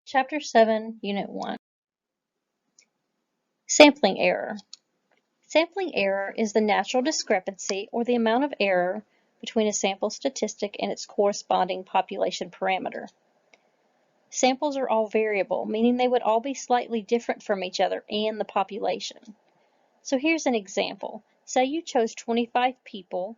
Chapter 7, Unit 1. Sampling error. Sampling error is the natural discrepancy or the amount of error between a sample statistic and its corresponding population parameter. Samples are all variable, meaning they would all be slightly different from each other and the population. So here's an example. Say you chose 25 people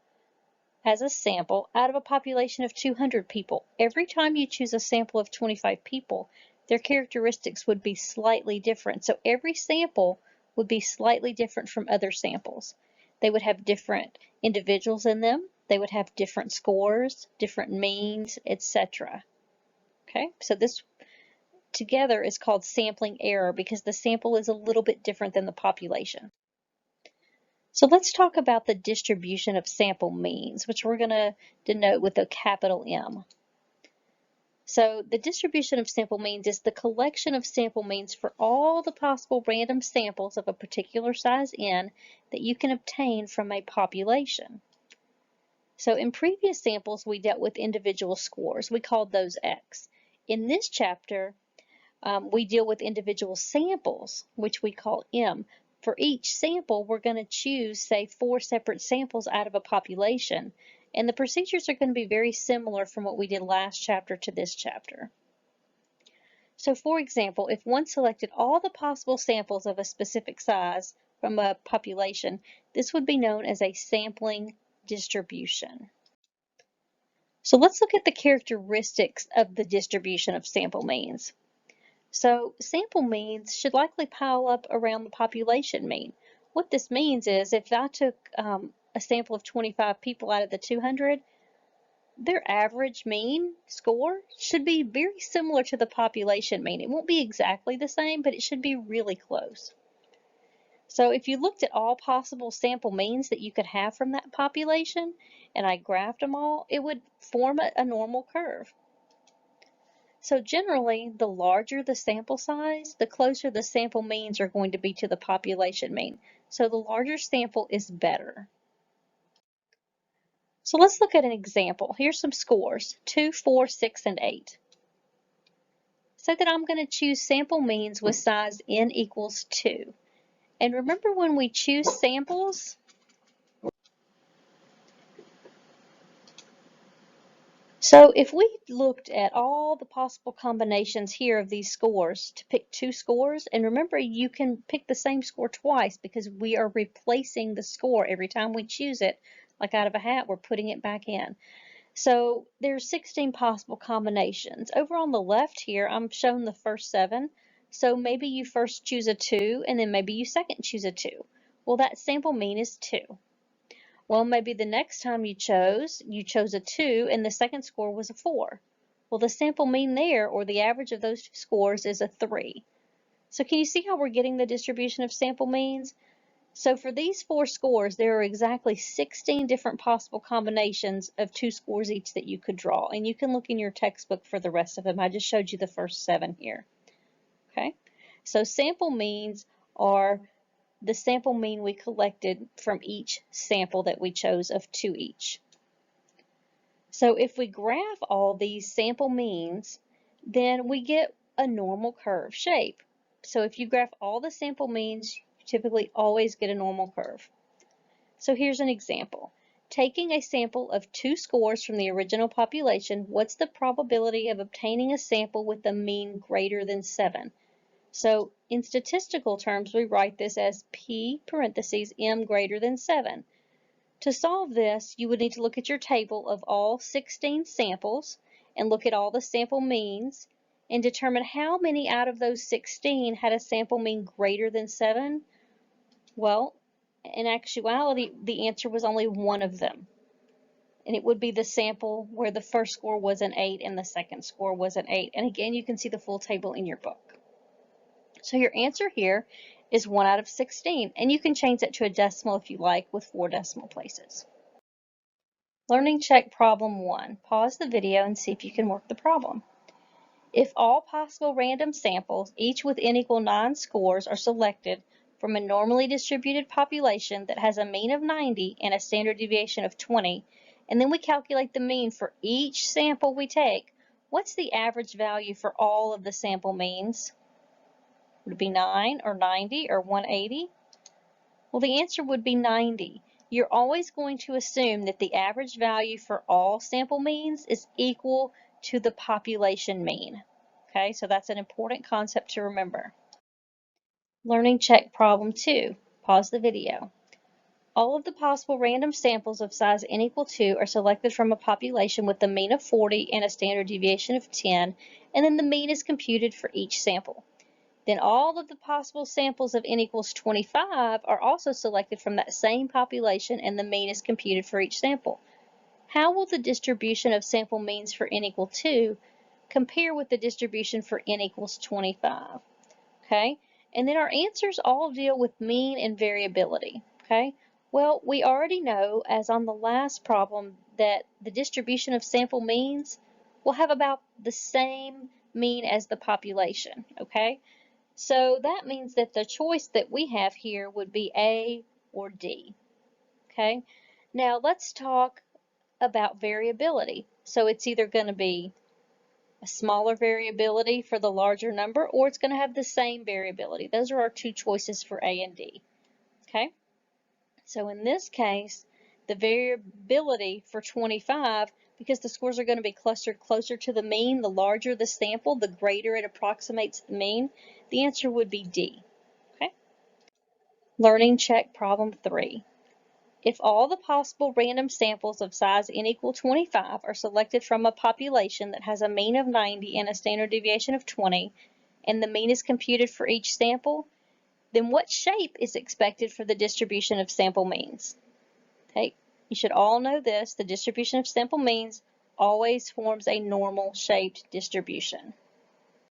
as a sample out of a population of 200 people. Every time you choose a sample of 25 people, their characteristics would be slightly different. So every sample would be slightly different from other samples. They would have different individuals in them. They would have different scores, different means, etc. Okay, so this together is called sampling error because the sample is a little bit different than the population. So let's talk about the distribution of sample means, which we're going to denote with a capital M. So the distribution of sample means is the collection of sample means for all the possible random samples of a particular size n that you can obtain from a population. So in previous samples, we dealt with individual scores. We called those X. In this chapter, we deal with individual samples, which we call M. For each sample, we're going to choose, say, 4 separate samples out of a population. And the procedures are going to be very similar from what we did last chapter to this chapter. So for example, if one selected all the possible samples of a specific size from a population, this would be known as a sampling distribution. So let's look at the characteristics of the distribution of sample means. So sample means should likely pile up around the population mean. What this means is if I took a sample of 25 people out of the 200, their average mean score should be very similar to the population mean. It won't be exactly the same, but it should be really close. So if you looked at all possible sample means that you could have from that population, and I graphed them all, it would form a normal curve. So generally, the larger the sample size, the closer the sample means are going to be to the population mean. So the larger sample is better. So let's look at an example. Here's some scores, 2, 4, 6, and 8. So that I'm going to choose sample means with size n equals 2. And remember when we choose samples, so if we looked at all the possible combinations here of these scores to pick 2 scores, and remember you can pick the same score twice because we are replacing the score every time we choose it, like out of a hat, we're putting it back in. So there's 16 possible combinations. Over on the left here, I'm showing the first 7. So maybe you first choose a 2, and then maybe you second choose a 2. Well, that sample mean is 2. Well, maybe the next time you chose a 2 and the second score was a 4. Well, the sample mean there, or the average of those 2 scores, is a 3. So can you see how we're getting the distribution of sample means? So for these 4 scores, there are exactly 16 different possible combinations of 2 scores each that you could draw. And you can look in your textbook for the rest of them. I just showed you the first 7 here. Okay, so sample means are the sample mean we collected from each sample that we chose of 2 each. So if we graph all these sample means, then we get a normal curve shape. So if you graph all the sample means, you typically always get a normal curve. So here's an example. Taking a sample of 2 scores from the original population, what's the probability of obtaining a sample with a mean greater than 7? So in statistical terms, we write this as P parentheses M greater than 7. To solve this, you would need to look at your table of all 16 samples and look at all the sample means and determine how many out of those 16 had a sample mean greater than 7. Well, in actuality, the answer was only one of them. And it would be the sample where the first score was an 8 and the second score was an 8. And again, you can see the full table in your book. So your answer here is 1 out of 16, and you can change that to a decimal if you like with 4 decimal places. Learning check problem 1. Pause the video and see if you can work the problem. If all possible random samples, each with n equal 9 scores, are selected from a normally distributed population that has a mean of 90 and a standard deviation of 20, and then we calculate the mean for each sample we take, What's the average value for all of the sample means? Would it be 9 or 90 or 180? Well, the answer would be 90. You're always going to assume that the average value for all sample means is equal to the population mean. Okay, so that's an important concept to remember. Learning check problem 2. Pause the video. All of the possible random samples of size n equal 2 are selected from a population with a mean of 40 and a standard deviation of 10, and then the mean is computed for each sample. Then all of the possible samples of n equals 25 are also selected from that same population, and the mean is computed for each sample. How will the distribution of sample means for n equal 2 compare with the distribution for n equals 25? Okay, and then our answers all deal with mean and variability. Okay, well, we already know, as on the last problem, that the distribution of sample means will have about the same mean as the population. Okay, so that means that the choice that we have here would be A or D. Okay, now let's talk about variability. So it's either going to be a smaller variability for the larger number, or it's going to have the same variability. Those are our two choices for A and D. Okay, so in this case, the variability for 25, because the scores are going to be clustered closer to the mean, the larger the sample, the greater it approximates the mean, the answer would be D. Okay. Learning check problem 3. If all the possible random samples of size n equal 25 are selected from a population that has a mean of 90 and a standard deviation of 20, and the mean is computed for each sample, then what shape is expected for the distribution of sample means? Okay, you should all know this. The distribution of sample means always forms a normal shaped distribution.